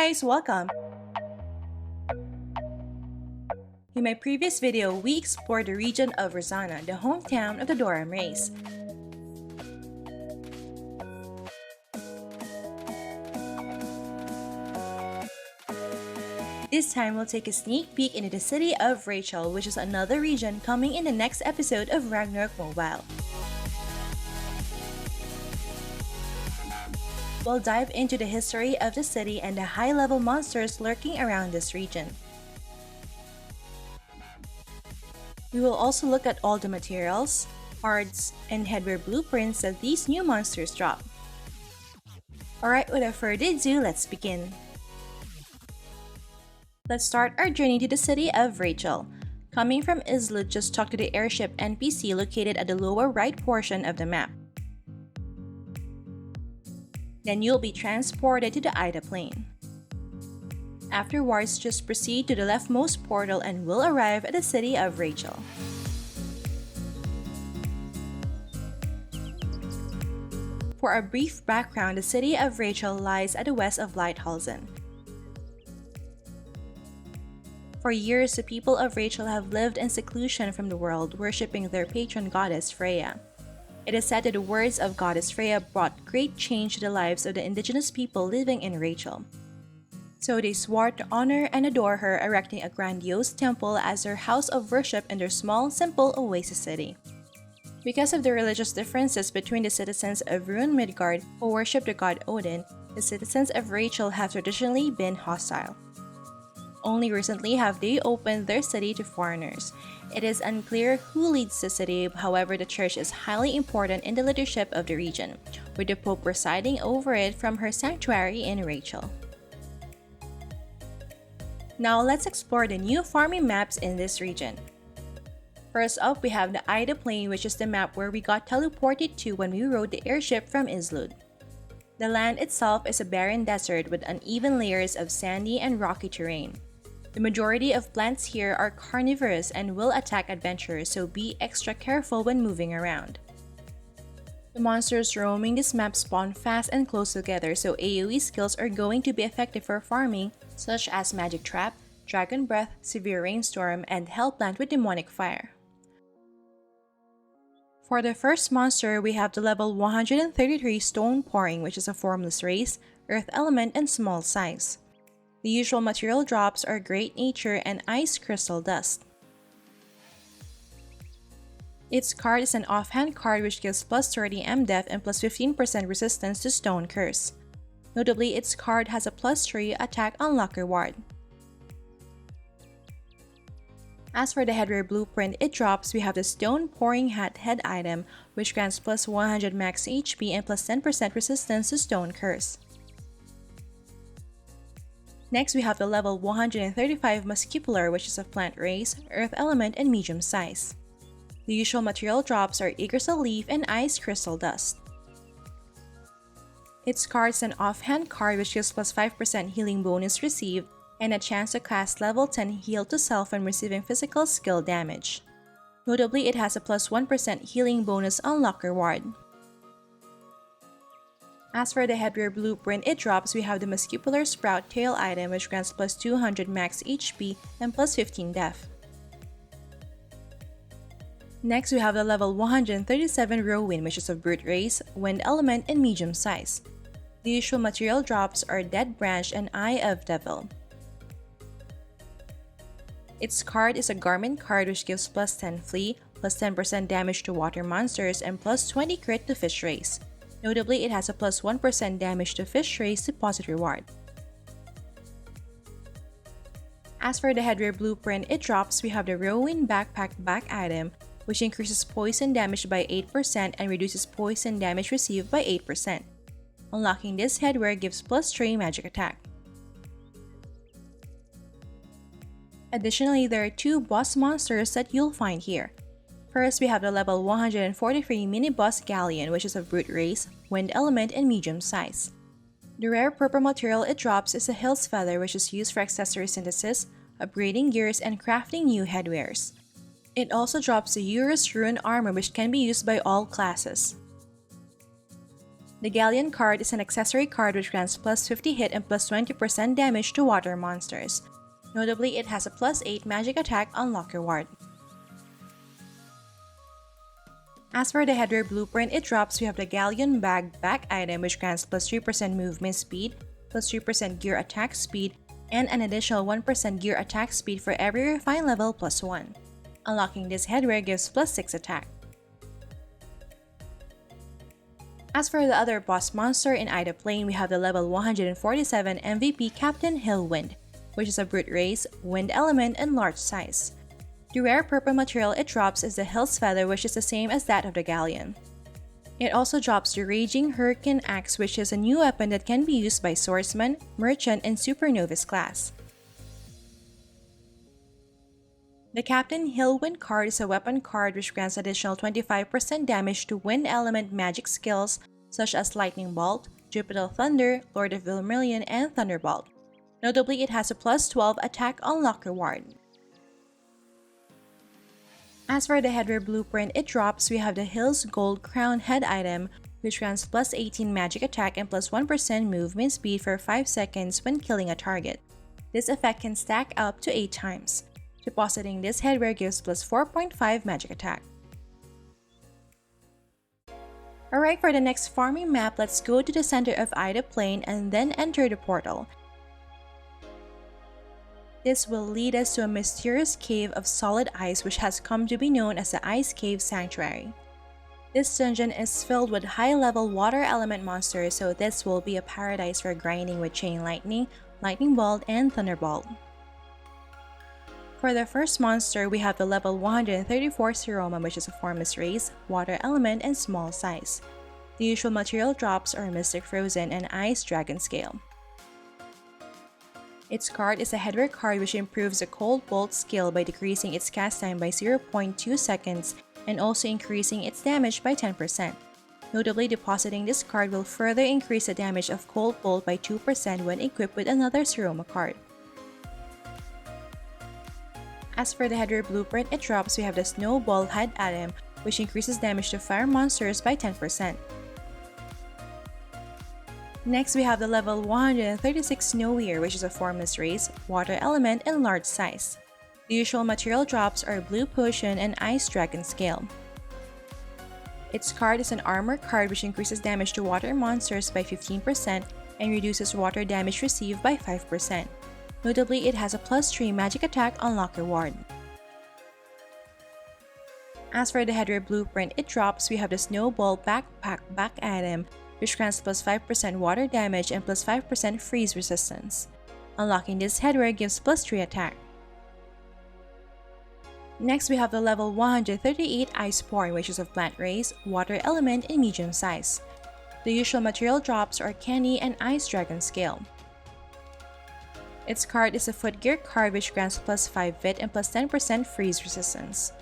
guys, welcome! In my previous video, we explored the region of Rosanna, the hometown of the Doram race. This time, we'll take a sneak peek into the city of Rachel, which is another region coming in the next episode of Ragnarok Mobile. We'll dive into the history of the city and the high-level monsters lurking around this region. We will also look at all the materials, cards, and headwear blueprints that these new monsters drop. Alright, without further ado, let's begin. Let's start our journey to the city of Rachel. Coming from Islud, just talk to the airship NPC located at the lower right portion of the map. Then you'll be transported to the Ida plane. Afterwards, just proceed to the leftmost portal and will arrive at the city of Rachel. For a brief background, the city of Rachel lies at the west of Lighthalsen. For years, the people of Rachel have lived in seclusion from the world, worshipping their patron goddess Freya. It is said that the words of goddess Freya brought great change to the lives of the indigenous people living in Rachel. So they swore to honor and adore her, erecting a grandiose temple as their house of worship in their small, simple oasis city. Because of the religious differences between the citizens of Rune Midgard, who worship the god Odin, the citizens of Rachel have traditionally been hostile. Only recently have they opened their city to foreigners. It is unclear who leads the city, however the church is highly important in the leadership of the region, with the Pope presiding over it from her sanctuary in Rachel. Now let's explore the new farming maps in this region. First up, we have the Ida Plain, which is the map where we got teleported to when we rode the airship from Islud. The land itself is a barren desert with uneven layers of sandy and rocky terrain. The majority of plants here are carnivorous and will attack adventurers, so be extra careful when moving around. The monsters roaming this map spawn fast and close together, so AoE skills are going to be effective for farming, such as Magic Trap, Dragon Breath, Severe Rainstorm, and Hellplant with Demonic Fire. For the first monster, we have the level 133 Stone Pouring, which is a formless race, earth element, and small size. The usual material drops are Great Nature and Ice Crystal Dust. Its card is an offhand card which gives plus 30 MDef and plus 15% resistance to Stone Curse. Notably, its card has a plus 3 attack unlock reward. As for the headwear blueprint it drops, we have the Stone Pouring Hat head item, which grants plus 100 max HP and plus 10% resistance to Stone Curse. Next, we have the level 135 Muscipulor, which is a plant race, earth element, and medium size. The usual material drops are Yggdrasil Leaf and Ice Crystal Dust. Its card is an offhand card which gives plus 5% healing bonus received and a chance to cast level 10 Heal to Self when receiving physical skill damage. Notably, it has a plus 1% healing bonus unlock reward. As for the headwear blueprint it drops, we have the Muscipulor Sprout tail item which grants plus 200 max HP and plus 15 def. Next, we have the level 137 Rowan, which is a brute race, wind element, and medium size. The usual material drops are Dead Branch and Eye of Devil. Its card is a garment card which gives plus 10 flee, plus 10% damage to water monsters, and plus 20 crit to fish race. Notably, it has a plus 1% damage to fish race deposit reward. As for the headwear blueprint it drops, we have the Rowan Backpack back item, which increases poison damage by 8% and reduces poison damage received by 8%. Unlocking this headwear gives plus 3 magic attack. Additionally, there are two boss monsters that you'll find here. First, we have the level 143 mini-boss Galleon, which is a brute race, wind element, and medium size. The rare purple material it drops is a Hill's Feather, which is used for accessory synthesis, upgrading gears, and crafting new headwears. It also drops the Eurus Rune armor, which can be used by all classes. The Galleon card is an accessory card which grants plus 50 hit and plus 20% damage to water monsters. Notably, it has a plus 8 magic attack on lock reward. As for the headwear blueprint, it drops we have the Galleon bag back item which grants plus 3% movement speed, plus 3% gear attack speed, and an additional 1% gear attack speed for every refine level plus 1. Unlocking this headwear gives plus 6 attack. As for the other boss monster in Ida Plane, we have the level 147 MVP Captain Hillwind, which is a brute race, wind element, and large size. The rare purple material it drops is the Hill's Feather, which is the same as that of the Galleon. It also drops the Raging Hurricane Axe, which is a new weapon that can be used by Swordsman, Merchant, and Supernovice class. The Captain Hillwind card is a weapon card which grants additional 25% damage to wind element magic skills such as Lightning Bolt, Jupiter Thunder, Lord of Vermilion, and Thunderbolt. Notably, it has a plus 12 attack on lock reward. As for the headwear blueprint it drops, we have the Hill's Gold Crown head item, which grants plus 18 magic attack and plus 1% movement speed for 5 seconds when killing a target. This effect can stack up to 8 times. Depositing this headwear gives plus 4.5 magic attack. Alright, for the next farming map, let's go to the center of Ida Plane and then enter the portal. This will lead us to a mysterious cave of solid ice which has come to be known as the Ice Cave Sanctuary. This dungeon is filled with high-level water element monsters, so this will be a paradise for grinding with Chain Lightning, Lightning Bolt, and Thunderbolt. For the first monster, we have the level 134 Seroma, which is a formless race, water element, and small size. The usual material drops are Mystic Frozen and Ice Dragon Scale. Its card is a headwear card which improves the Cold Bolt skill by decreasing its cast time by 0.2 seconds and also increasing its damage by 10%. Notably, depositing this card will further increase the damage of Cold Bolt by 2% when equipped with another Seroma card. As for the headwear blueprint it drops, we have the Snowball head item, which increases damage to fire monsters by 10%. Next, we have the level 136 Snowier, which is a formless race, water element, and large size. The usual material drops are Blue Potion and Ice Dragon Scale. Its card is an armor card which increases damage to water monsters by 15% and reduces water damage received by 5%. Notably, it has a plus 3 magic attack on lock reward. As for the headwear blueprint it drops, we have the Snowball Backpack back item, which grants plus 5% water damage and plus 5% freeze resistance. Unlocking this headwear gives plus 3 attack. Next, we have the level 138 Iceborne, which is of plant race, water element, and medium size. The usual material drops are Candy and Ice Dragon Scale. Its card is a footgear card which grants plus 5 fit and plus 10% freeze resistance.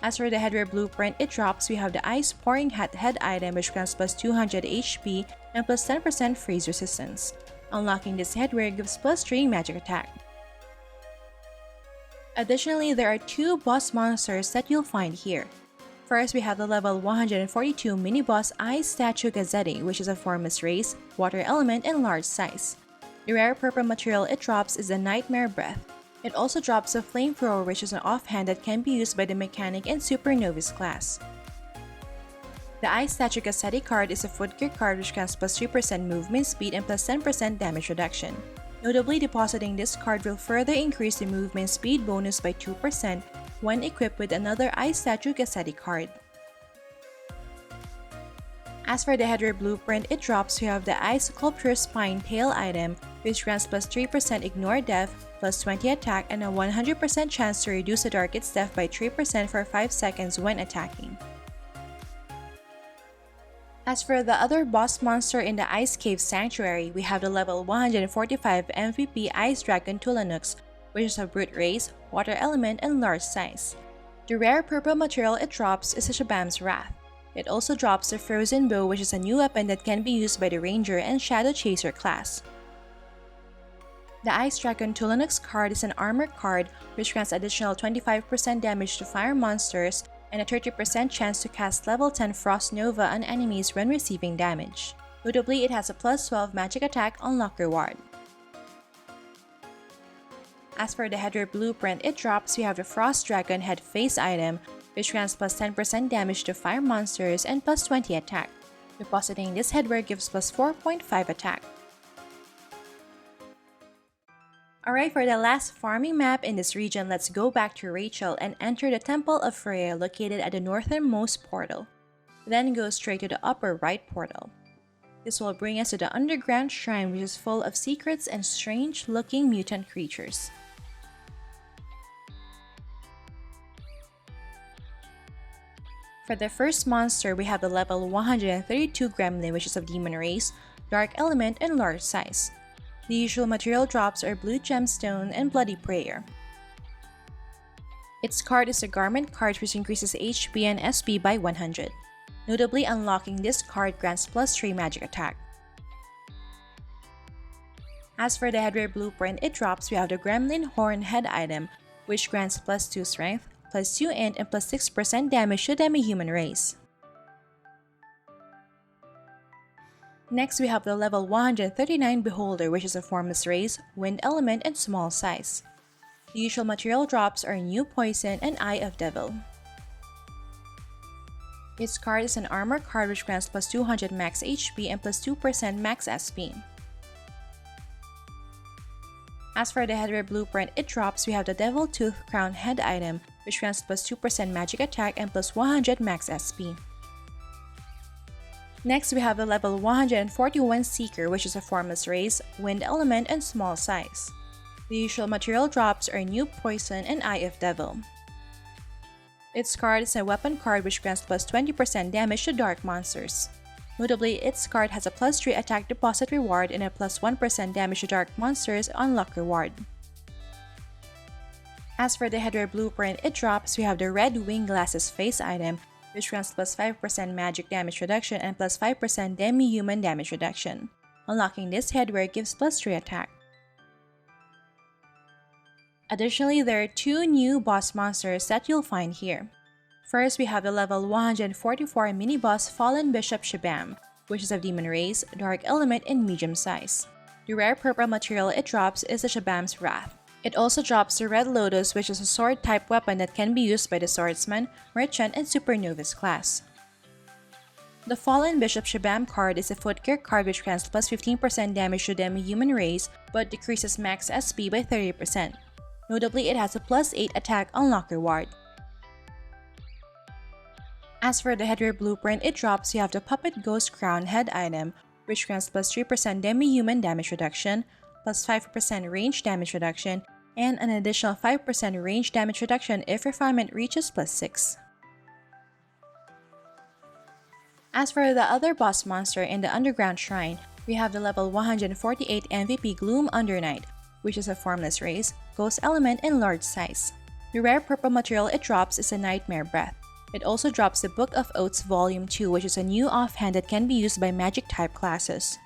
As for the headwear blueprint it drops, we have the Ice Pouring Hat head item which grants plus 200 HP and plus 10% freeze resistance. Unlocking this headwear gives plus 3 magic attack. Additionally, there are 2 boss monsters that you'll find here. First, we have the level 142 mini-boss Ice Statue Gazzetti, which is a formless race, water element, and large size. The rare purple material it drops is the Nightmare Breath. It also drops a Flamethrower, which is an offhand that can be used by the Mechanic and Supernovice class. The Ice Statue Gazzetti card is a footgear card which grants plus 3% movement speed and plus 10% damage reduction. Notably, depositing this card will further increase the movement speed bonus by 2% when equipped with another Ice Statue Gazzetti card. As for the headwear blueprint it drops, we have the Ice Sculpture Spine tail item, which grants plus 3% ignore death, plus 20 attack, and a 100% chance to reduce the target's death by 3% for 5 seconds when attacking. As for the other boss monster in the Ice Cave Sanctuary, we have the level 145 MVP Ice Dragon Tulanux, which is a brute race, water element, and large size. The rare purple material it drops is a Shabam's Wrath. It also drops the Frozen Bow, which is a new weapon that can be used by the Ranger and Shadow Chaser class. The Ice Dragon Tulanux card is an armor card which grants additional 25% damage to fire monsters and a 30% chance to cast level 10 Frost Nova on enemies when receiving damage. Notably, it has a plus 12 magic attack unlock reward. As for the headwear blueprint it drops, we have the Frost Dragon head face item, which grants plus 10% damage to fire monsters and plus 20 attack. Depositing this headwear gives plus 4.5 attack. Alright, for the last farming map in this region, let's go back to Rachel and enter the Temple of Freya located at the northernmost portal. Then go straight to the upper right portal. This will bring us to the underground shrine, which is full of secrets and strange-looking mutant creatures. For the first monster, we have the level 132 gremlin, which is of demon race, dark element, and large size. The usual material drops are blue gemstone and bloody prayer. Its card is a garment card which increases HP and SP by 100. Notably, unlocking this card grants plus 3 magic attack. As for the headwear blueprint it drops, we have the Gremlin Horn head item, which grants plus 2 strength, plus 2 int, and plus 6% damage to demi-human race. Next, we have the level 139 Beholder, which is a formless race, wind element, and small size. The usual material drops are New Poison and Eye of Devil. Its card is an armor card which grants plus 200 max HP and plus 2% max SP. As for the headwear blueprint it drops, we have the Devil Tooth Crown head item, which grants plus 2% magic attack and plus 100 max SP. Next, we have the level 141 Seeker, which is a formless race, wind element, and small size. The usual material drops are New Poison and Eye of Devil. Its card is a weapon card which grants plus 20% damage to dark monsters. Notably, its card has a plus 3 attack deposit reward and a plus 1% damage to dark monsters unlock reward. As for the headwear blueprint it drops, we have the Red Wing Glasses face item, which grants plus 5% magic damage reduction and plus 5% demi-human damage reduction. Unlocking this headwear gives plus 3 attack. Additionally, there are 2 new boss monsters that you'll find here. First, we have the level 144 mini-boss Fallen Bishop Shabam, which is of demon race, dark element, and medium size. The rare purple material it drops is the Shabam's Wrath. It also drops the Red Lotus, which is a sword-type weapon that can be used by the Swordsman, Merchant, and Supernovice class. The Fallen Bishop Shabam card is a footgear card which grants plus 15% damage to demi-human race, but decreases max SP by 30%. Notably, it has a plus 8 attack unlock reward. As for the headwear blueprint it drops, you have the Puppet Ghost Crown head item, which grants plus 3% demi-human damage reduction, plus 5% range damage reduction, and an additional 5% range damage reduction if refinement reaches plus 6. As for the other boss monster in the underground shrine, we have the level 148 MVP Gloom Undernight, which is a formless race, ghost element, and large size. The rare purple material it drops is a Nightmare Breath. It also drops the Book of Oaths Volume 2, which is a new offhand that can be used by magic-type classes.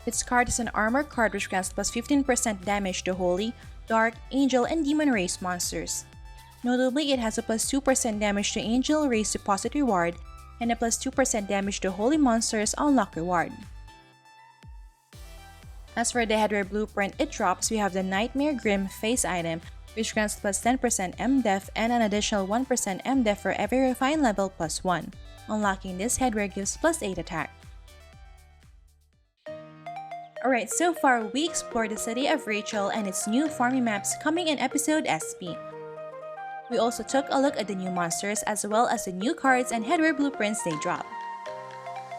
Its card is an armor card which grants plus 15% damage to holy, dark, angel, and demon race monsters. Notably, it has a plus 2% damage to angel race deposit reward and a plus 2% damage to holy monsters unlock reward. As for the headwear blueprint it drops, we have the Nightmare Grim face item, which grants plus 10% MDef and an additional 1% MDef for every refine level plus 1. Unlocking this headwear gives plus 8 attack. Alright, so far we explored the city of Rachel and its new farming maps coming in episode SP. We also took a look at the new monsters as well as the new cards and headwear blueprints they drop.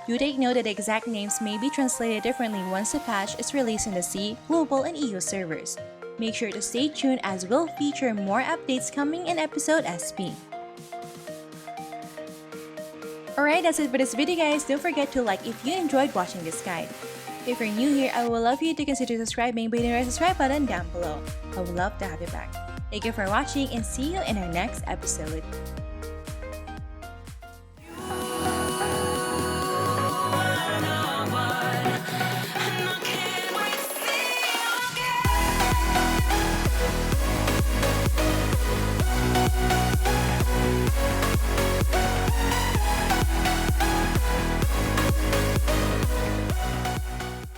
Do take note that the exact names may be translated differently once the patch is released in the C, Global, and EU servers. Make sure to stay tuned as we'll feature more updates coming in episode SP. Alright, that's it for this video guys. Don't forget to like if you enjoyed watching this guide. If you're new here, I would love you to consider subscribing by hitting the subscribe button down below. I would love to have you back. Thank you for watching and see you in our next episode.